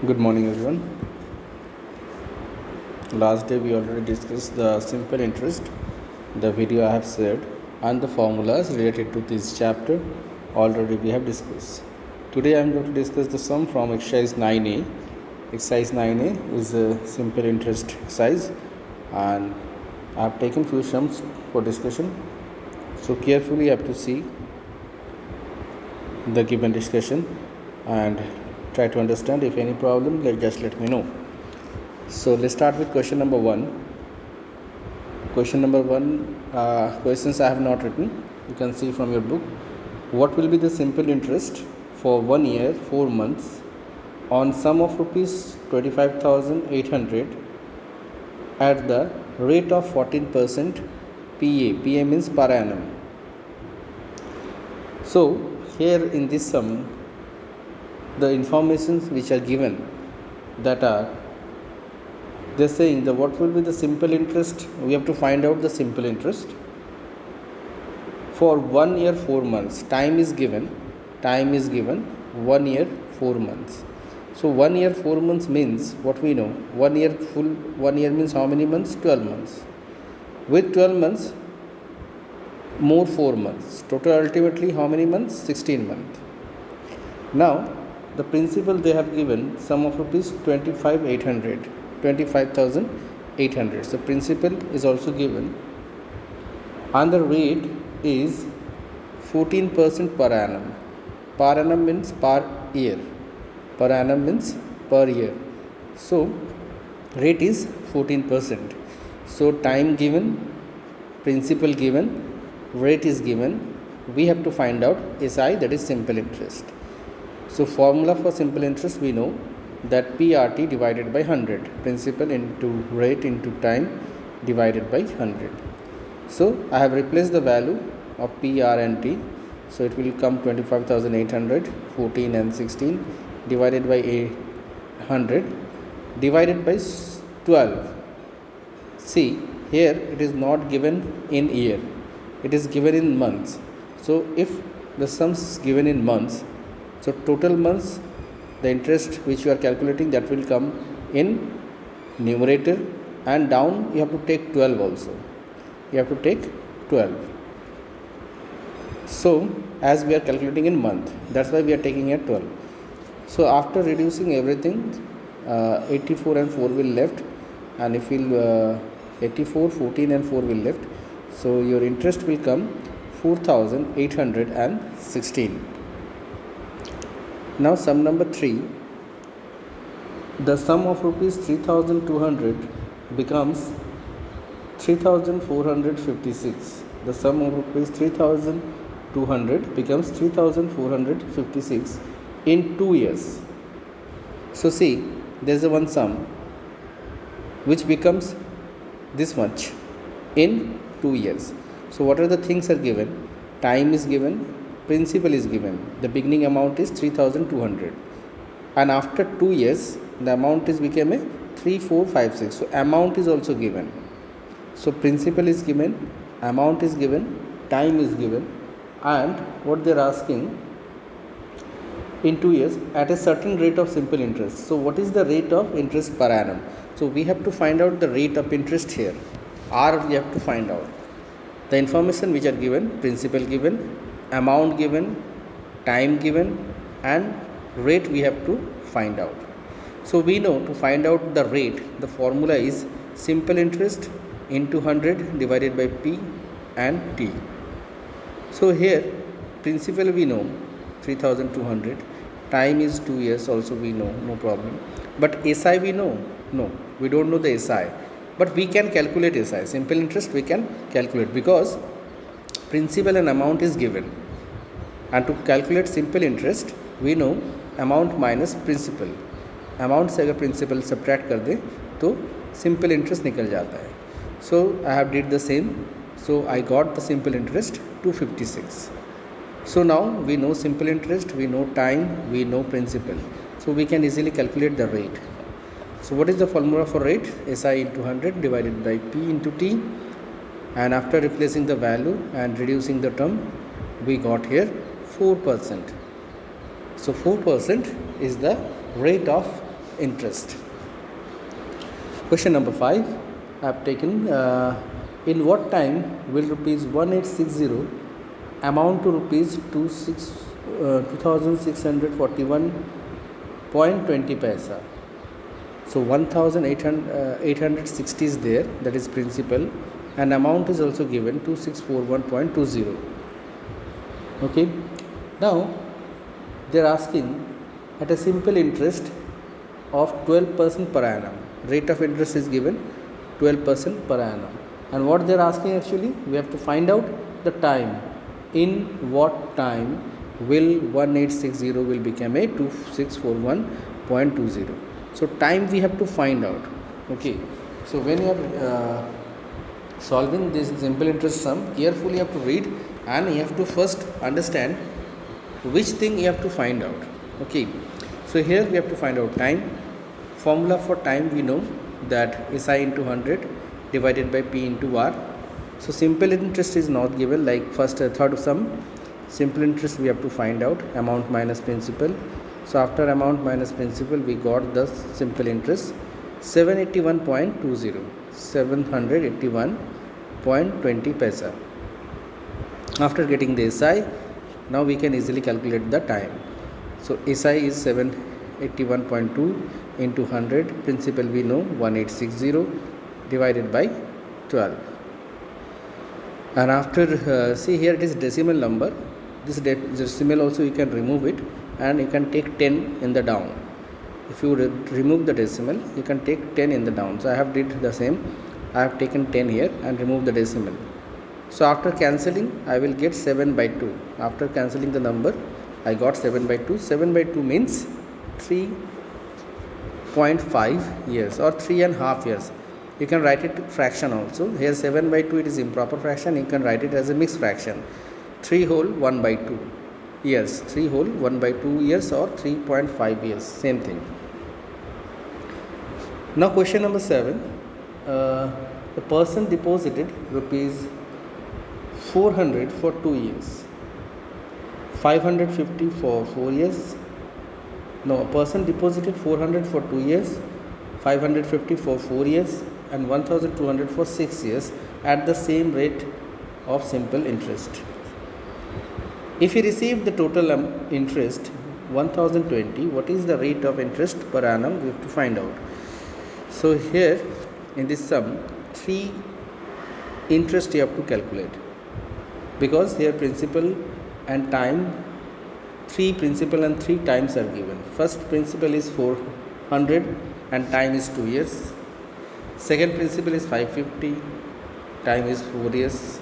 Good morning, everyone. Last day we already discussed the simple interest, the video I have shared, and the formulas related to this chapter already we have discussed. Today I am going to discuss the sum from exercise 9a. Exercise 9a is a simple interest exercise, and I have taken few sums for discussion. So carefully you have to see the given discussion and try to understand. If any problem, just let me know. So let's start with question number 1. Question number 1, questions I have not written. You can see from your book. What will be the simple interest for 1 year 4 months on sum of rupees 25,800 at the rate of 14% PA? PA means per annum. So here in this sum, the informations which are given, that are, they're saying that what will be the simple interest. We have to find out the simple interest for 1 year 4 months. Time is given 1 year 4 months. So 1 year 4 months means what we know, 1 year full 1 year means how many months? 12 months. With 12 months more 4 months, total ultimately how many months? 16 months. Now the principal they have given sum of rupees 25,800. So principal is also given, and the rate is 14% per annum. Per annum means per year. Per annum means per year. So rate is 14%. So time given, principal given, rate is given. We have to find out SI, that is simple interest. So formula for simple interest we know, that PRT divided by 100, principal into rate into time divided by 100. So I have replaced the value of PR and T. So it will come 25,800, 14 and 16 divided by 100 divided by 12. See, here it is not given in year, it is given in months. So if the sum is given in months, so total months, the interest which you are calculating, that will come in numerator, and down you have to take 12 also. You have to take 12. So as we are calculating in month, that's why we are taking at 12. So after reducing everything, 84 and 4 will left, and if we'll 84, 14 and 4 will left. So your interest will come 4,816. Now sum number 3, the sum of rupees 3,200 becomes 3,456. The sum of rupees 3,200 becomes 3,456 in 2 years. So see, there is a one sum which becomes this much in 2 years. So what are the things are given? Time is given, principal is given. The beginning amount is 3,200, and after 2 years the amount is became a 3,456. So amount is also given. So principal is given, amount is given, time is given, and what they are asking, in 2 years at a certain rate of simple interest. So what is the rate of interest per annum? So we have to find out the rate of interest here. R we have to find out. The information which are given, principal given, amount given, time given, and rate we have to find out. So we know to find out the rate, the formula is simple interest into 100 divided by P and T. So here principal we know 3,200, time is 2 years also we know, no problem. But SI we know? No, we don't know the SI, but we can calculate SI. Simple interest we can calculate, because principal and amount is given, and to calculate simple interest we know amount minus principal. Amount से अगर principal subtract कर दें तो simple interest निकल जाता है. So I have did the same. So I got the simple interest 256. So now we know simple interest, we know time, we know principal. So we can easily calculate the rate. So what is the formula for rate? SI into 100 divided by P into T, and after replacing the value and reducing the term, we got here 4%. So 4% is the rate of interest. Question number 5 I have taken, in what time will rupees 1860 amount to rupees 2641.20 paisa. So 1860 is there, that is principal, and amount is also given 2641.20. Okay, now they are asking at a simple interest of 12% per annum. Rate of interest is given 12% per annum, and what they are asking actually, we have to find out the time. In what time will 1860 will become a 2641.20? So time we have to find out. Okay, so when you are solving this simple interest sum, carefully you have to read, and you have to first understand which thing you have to find out. Okay, so here we have to find out time. Formula for time we know that SI into 100 divided by P into R. So simple interest is not given, like first third sum. Simple interest we have to find out, amount minus principal. So after amount minus principal we got the simple interest 781.20, 781.20 paisa. After getting the SI, now we can easily calculate the time. So SI is 781.2 into 100, principal we know 1860 divided by 12. And after see here it is decimal number. This decimal also you can remove it, and you can take 10 in the down. If you remove the decimal, you can take 10 in the down. So I have did the same. I have taken 10 here and removed the decimal. So after cancelling, I will get 7 by 2. After cancelling the number, I got 7 by 2. 7 by 2 means 3.5 years or 3.5 years. You can write it fraction also. Here 7 by 2 it is improper fraction. You can write it as a mixed fraction. 3 whole 1 by 2 years. 3 whole 1 by 2 years or 3.5 years. Same thing. Now question number 7. The person deposited rupees 400 for 2 years. 550 for 4 years. No, a person deposited 400 for 2 years, 550 for 4 years, and 1200 for 6 years at the same rate of simple interest. If he received the total interest 1020, what is the rate of interest per annum? We have to find out. So here in this sum, 3 interest you have to calculate, because here principal and time, 3 principal and 3 times are given. First principal is 400 and time is 2 years. Second principal is 550, time is 4 years.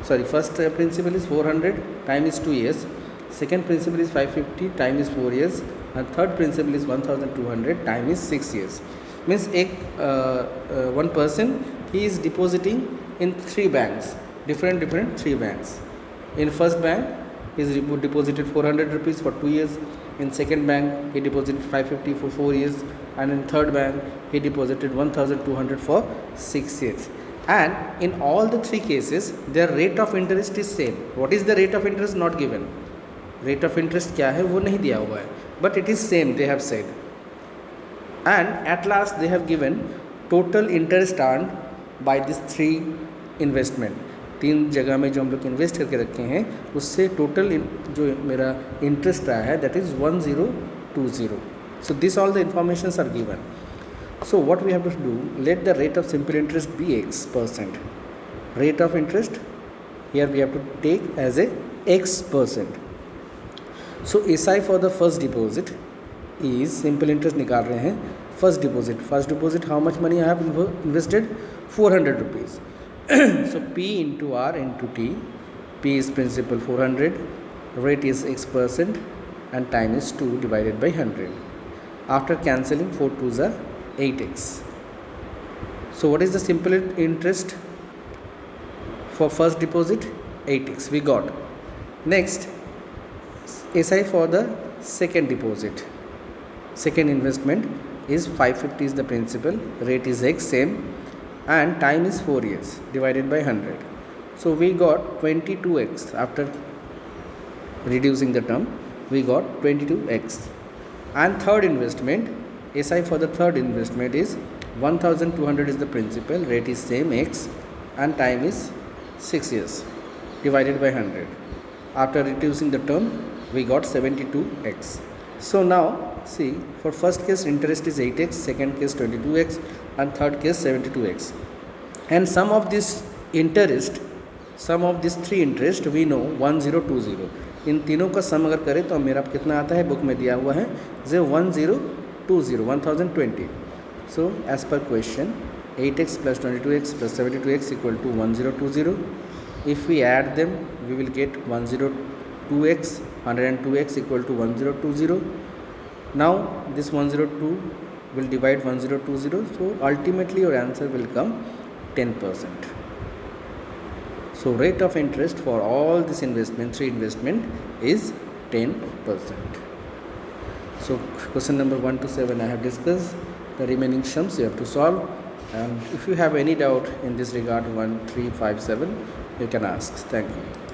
Sorry, first principal is 400, time is 2 years. Second principal is 550, time is 4 years. And third principal is 1200, time is 6 years. Means one person, he is depositing in 3 banks, different 3 banks. In first bank, he is deposited 400 rupees for 2 years. In second bank, he deposited 550 for 4 years. And in third bank, he deposited 1200 for 6 years. And in all the 3 cases, their rate of interest is same. What is the rate of interest? Not given. Rate of interest क्या है वो नहीं दिया हुआ है, but it is same, they have said. And at last they have given total interest earned by this 3 investment. 3 जगह में जो हम लोग इन्वेस्ट करके रखे हैं, उससे टोटल जो मेरा इंटरेस्ट आया है, that is 1020. So this all the informations are given. So what we have to do, let the rate of simple interest be X%. Rate of interest here we have to take as a X%. So SI for the first deposit is, simple interest निकाल रहे हैं, first deposit how much money I have invested? 400 rupees. So P into R into T. P is principal 400, rate is X%, and time is 2 divided by 100. After cancelling, 4 2s are 8x. So what is the simple interest for first deposit? 8x we got. Next, SI for the second deposit, second investment is 550 is the principal, rate is X same, and time is 4 years divided by 100. So we got 22x. After reducing the term, we got 22x. And third investment, SI for the third investment is 1200 is the principal, rate is same x, and time is 6 years divided by 100. After reducing the term, we got 72x. So now see, for first case interest is 8x, second case 22x, and third case 72x. And sum of this interest, sum of this three interest we know 1020. इन तीनों का सम अगर करें तो मेरा कितना आता है, book में दिया हुआ है 1020. So as per question, 8x plus 22x plus 72x equal to 1020. If we add them, we will get 102x, 102x equal to 1020. Now this 102 will divide 1020, so ultimately your answer will come 10%. So rate of interest for all this investment, three investment, is 10%. So question number 1 to 7 I have discussed. The remaining sums you have to solve, and if you have any doubt in this regard 1, 3, 5, 7, you can ask. Thank you.